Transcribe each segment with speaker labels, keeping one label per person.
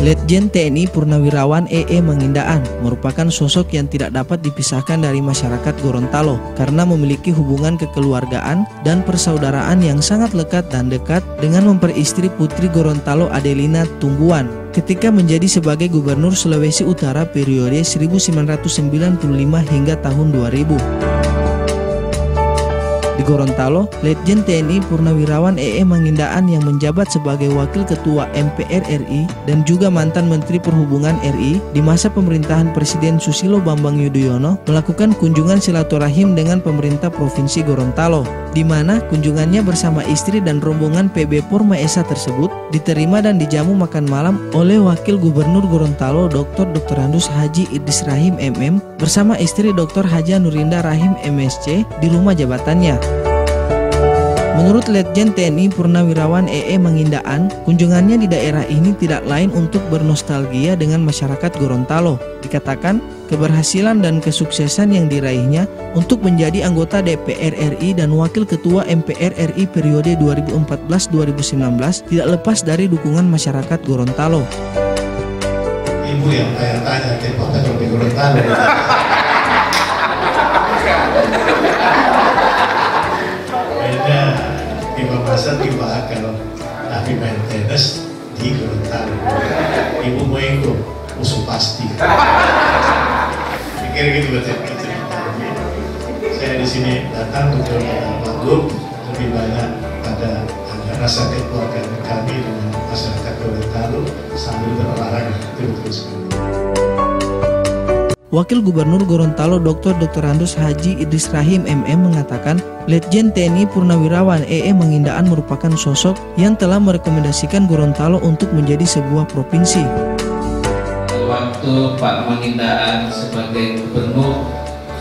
Speaker 1: Letjen TNI Purnawirawan E.E. Mangindaan merupakan sosok yang tidak dapat dipisahkan dari masyarakat Gorontalo karena memiliki hubungan kekeluargaan dan persaudaraan yang sangat lekat dan dekat dengan memperistri Putri Gorontalo Adelina Tumbuan ketika menjadi sebagai Gubernur Sulawesi Utara periode 1995 hingga tahun 2000. Di Gorontalo, Letjen TNI Purnawirawan E.E. Mangindaan yang menjabat sebagai Wakil Ketua MPR RI dan juga mantan Menteri Perhubungan RI di masa pemerintahan Presiden Susilo Bambang Yudhoyono melakukan kunjungan silaturahim dengan pemerintah Provinsi Gorontalo, di mana kunjungannya bersama istri dan rombongan PB Porma Esa tersebut diterima dan dijamu makan malam oleh Wakil Gubernur Gorontalo Dr. Andus Haji Idris Rahim MM bersama istri Dr. Haja Nurinda Rahim MSC di rumah jabatannya. Menurut Letjen TNI Purnawirawan E.E. Mangindaan, kunjungannya di daerah ini tidak lain untuk bernostalgia dengan masyarakat Gorontalo. Dikatakan, keberhasilan dan kesuksesan yang diraihnya untuk menjadi anggota DPR RI dan Wakil Ketua MPR RI periode 2014-2019 tidak lepas dari dukungan masyarakat Gorontalo.
Speaker 2: Ibu yang tanya tempatnya di Gorontalo. Masa tiba kalau tapi main tenis di Gorontalo, ibu mau ikut musuh pasti. Pikir gitu betul. Saya di sini datang untuk manggung lebih banyak ada rasa kekeluargaan kami dengan masyarakat Gorontalo sambil berolahraga terus.
Speaker 1: Wakil Gubernur Gorontalo Dr. Andus Haji Idris Rahim MM mengatakan, Letjen TNI Purnawirawan E.E. Mangindaan merupakan sosok yang telah merekomendasikan Gorontalo untuk menjadi sebuah provinsi.
Speaker 3: Waktu Pak Mangindaan sebagai Gubernur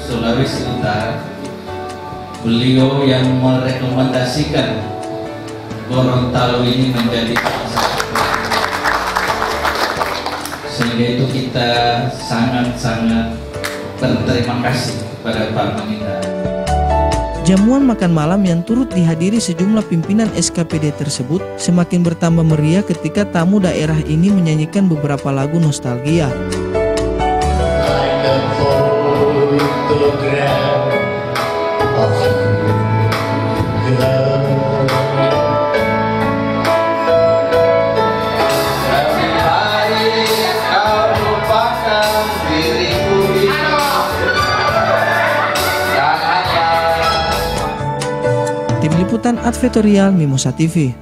Speaker 3: Sulawesi Utara, beliau yang merekomendasikan Gorontalo ini menjadi sehingga itu kita sangat-sangat berterima kasih kepada Pak Mangindaan.
Speaker 1: Jamuan makan malam yang turut dihadiri sejumlah pimpinan SKPD tersebut semakin bertambah meriah ketika tamu daerah ini menyanyikan beberapa lagu nostalgia. Tim Liputan Advertorial Mimosa TV.